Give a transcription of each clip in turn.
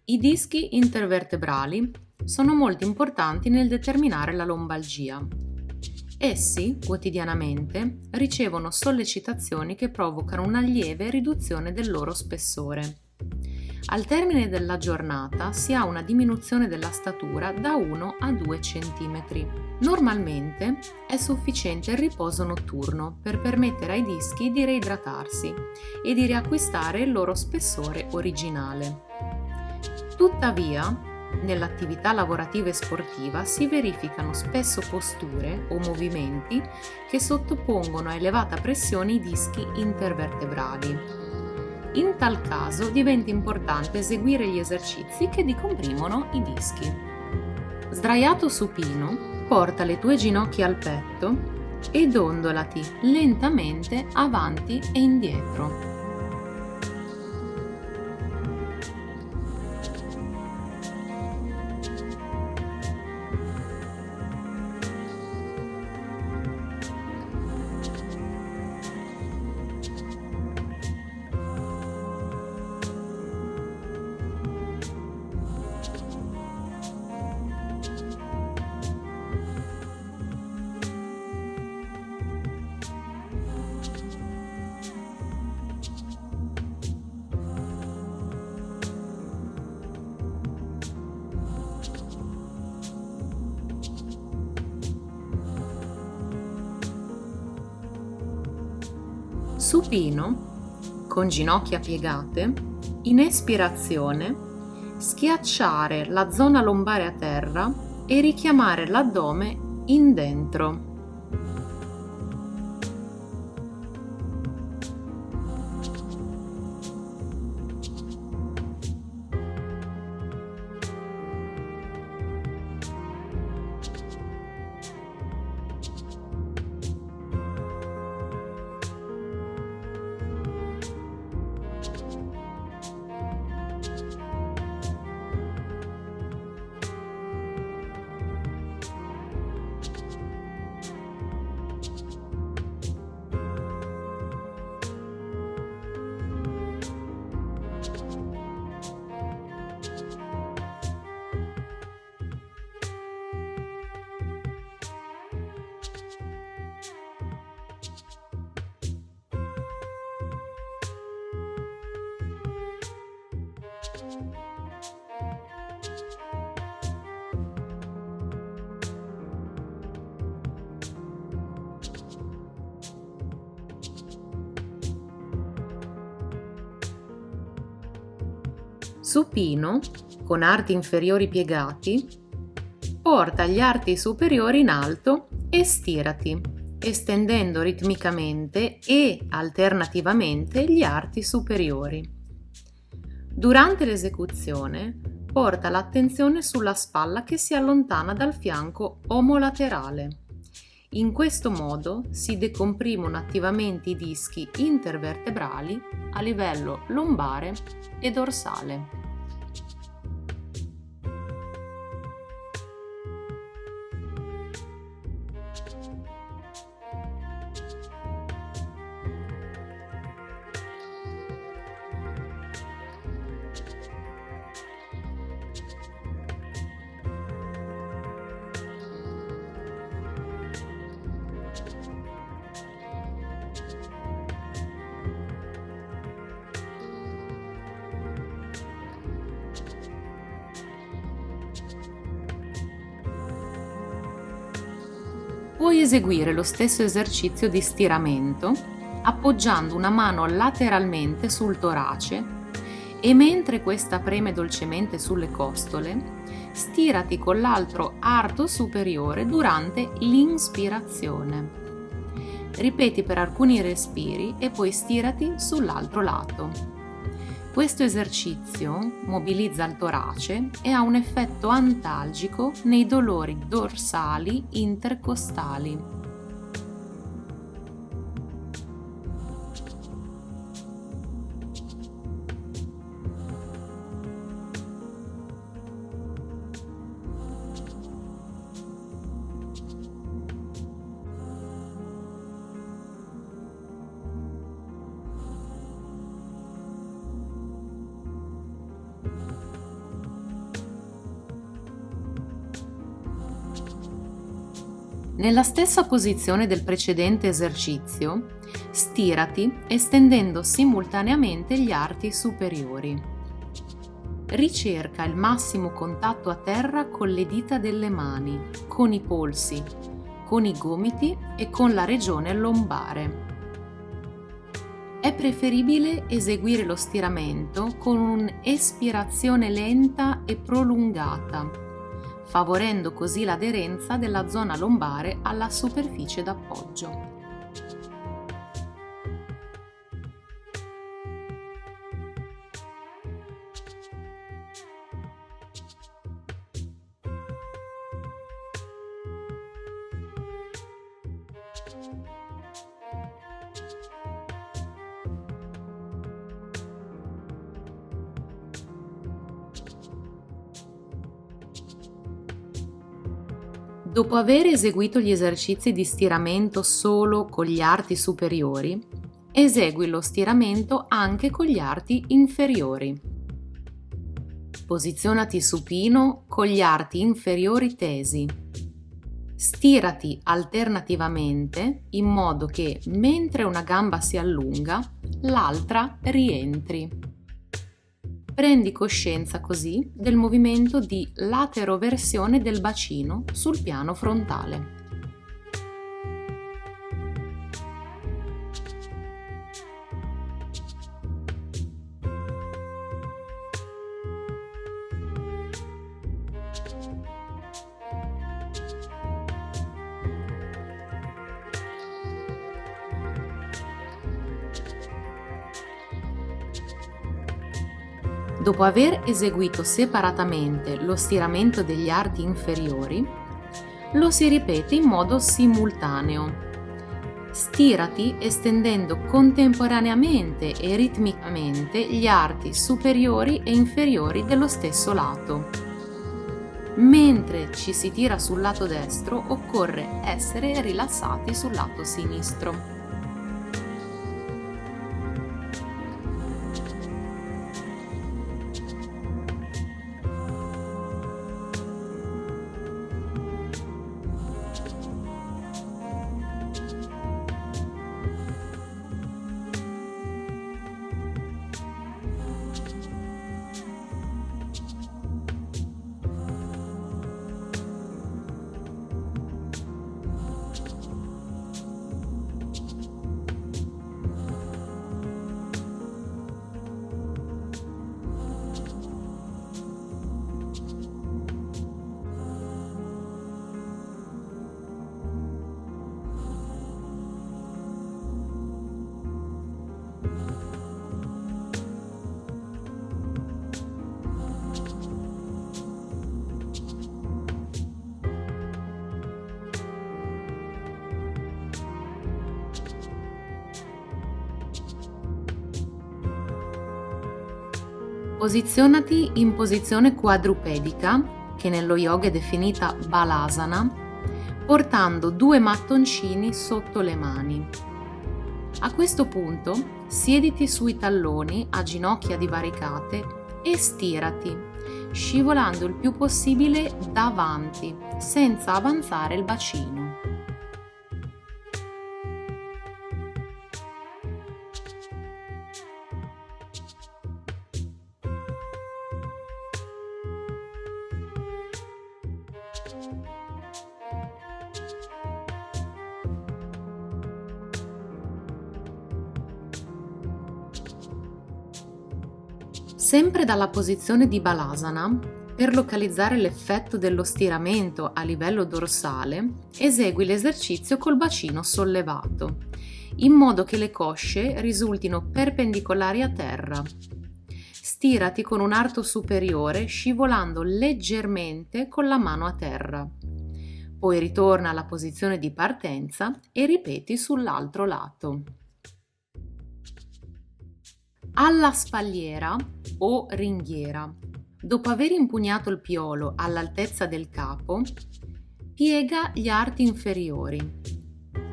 I dischi intervertebrali sono molto importanti nel determinare la lombalgia. Essi, quotidianamente, ricevono sollecitazioni che provocano una lieve riduzione del loro spessore. Al termine della giornata si ha una diminuzione della statura da 1 a 2 cm. Normalmente è sufficiente il riposo notturno per permettere ai dischi di reidratarsi e di riacquistare il loro spessore originale. Tuttavia, nell'attività lavorativa e sportiva si verificano spesso posture o movimenti che sottopongono a elevata pressione i dischi intervertebrali. In tal caso diventa importante eseguire gli esercizi che decomprimono i dischi. Sdraiato supino, porta le tue ginocchia al petto e dondolati lentamente avanti e indietro. Supino, con ginocchia piegate, in espirazione, schiacciare la zona lombare a terra e richiamare l'addome in dentro. Supino, con arti inferiori piegati, porta gli arti superiori in alto e stirati, estendendo ritmicamente e alternativamente gli arti superiori. Durante l'esecuzione, porta l'attenzione sulla spalla che si allontana dal fianco omolaterale. In questo modo si decomprimono attivamente i dischi intervertebrali a livello lombare e dorsale. Puoi eseguire lo stesso esercizio di stiramento appoggiando una mano lateralmente sul torace e mentre questa preme dolcemente sulle costole, stirati con l'altro arto superiore durante l'inspirazione. Ripeti per alcuni respiri e poi stirati sull'altro lato. Questo esercizio mobilizza il torace e ha un effetto antalgico nei dolori dorsali intercostali. Nella stessa posizione del precedente esercizio, stirati estendendo simultaneamente gli arti superiori. Ricerca il massimo contatto a terra con le dita delle mani, con i polsi, con i gomiti e con la regione lombare. È preferibile eseguire lo stiramento con un'espirazione lenta e prolungata, favorendo così l'aderenza della zona lombare alla superficie d'appoggio. Dopo aver eseguito gli esercizi di stiramento solo con gli arti superiori, esegui lo stiramento anche con gli arti inferiori. Posizionati supino con gli arti inferiori tesi. Stirati alternativamente in modo che mentre una gamba si allunga, l'altra rientri. Prendi coscienza così del movimento di lateroversione del bacino sul piano frontale. Dopo aver eseguito separatamente lo stiramento degli arti inferiori, lo si ripete in modo simultaneo. Stirati estendendo contemporaneamente e ritmicamente gli arti superiori e inferiori dello stesso lato. Mentre ci si tira sul lato destro, occorre essere rilassati sul lato sinistro. Posizionati in posizione quadrupedica, che nello yoga è definita balasana, portando 2 mattoncini sotto le mani. A questo punto siediti sui talloni a ginocchia divaricate e stirati, scivolando il più possibile davanti, senza avanzare il bacino. Sempre dalla posizione di Balasana, per localizzare l'effetto dello stiramento a livello dorsale, esegui l'esercizio col bacino sollevato, in modo che le cosce risultino perpendicolari a terra. Stirati con un arto superiore scivolando leggermente con la mano a terra. Poi ritorna alla posizione di partenza e ripeti sull'altro lato. Alla spalliera o ringhiera, dopo aver impugnato il piolo all'altezza del capo, piega gli arti inferiori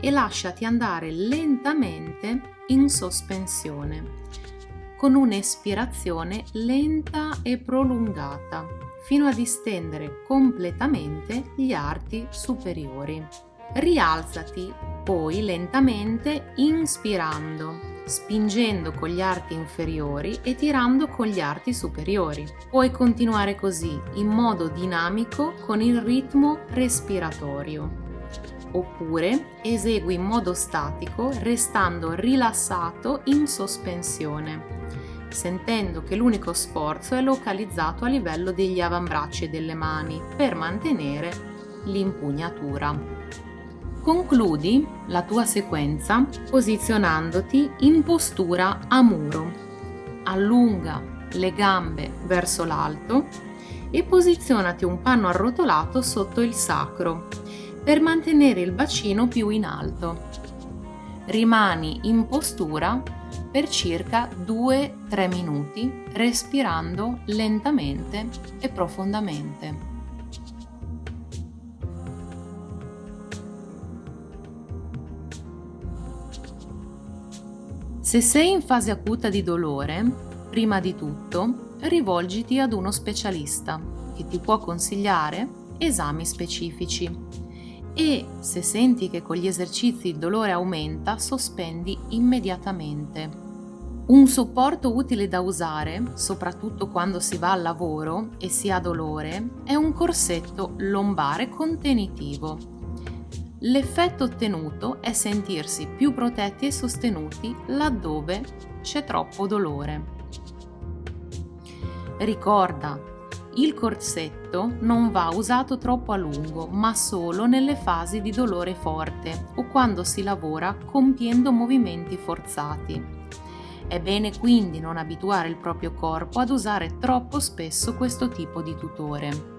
e lasciati andare lentamente in sospensione, con un'espirazione lenta e prolungata, fino a distendere completamente gli arti superiori. Rialzati poi lentamente inspirando, spingendo con gli arti inferiori e tirando con gli arti superiori. Puoi continuare così in modo dinamico con il ritmo respiratorio. Oppure esegui in modo statico restando rilassato in sospensione, sentendo che l'unico sforzo è localizzato a livello degli avambracci e delle mani per mantenere l'impugnatura. Concludi la tua sequenza posizionandoti in postura a muro. Allunga le gambe verso l'alto e posizionati un panno arrotolato sotto il sacro per mantenere il bacino più in alto. Rimani in postura per circa 2-3 minuti, respirando lentamente e profondamente. Se sei in fase acuta di dolore, prima di tutto rivolgiti ad uno specialista che ti può consigliare esami specifici e se senti che con gli esercizi il dolore aumenta, sospendi immediatamente. Un supporto utile da usare, soprattutto quando si va al lavoro e si ha dolore, è un corsetto lombare contenitivo. L'effetto ottenuto è sentirsi più protetti e sostenuti laddove c'è troppo dolore. Ricorda, il corsetto non va usato troppo a lungo, ma solo nelle fasi di dolore forte o quando si lavora compiendo movimenti forzati. È bene quindi non abituare il proprio corpo ad usare troppo spesso questo tipo di tutore.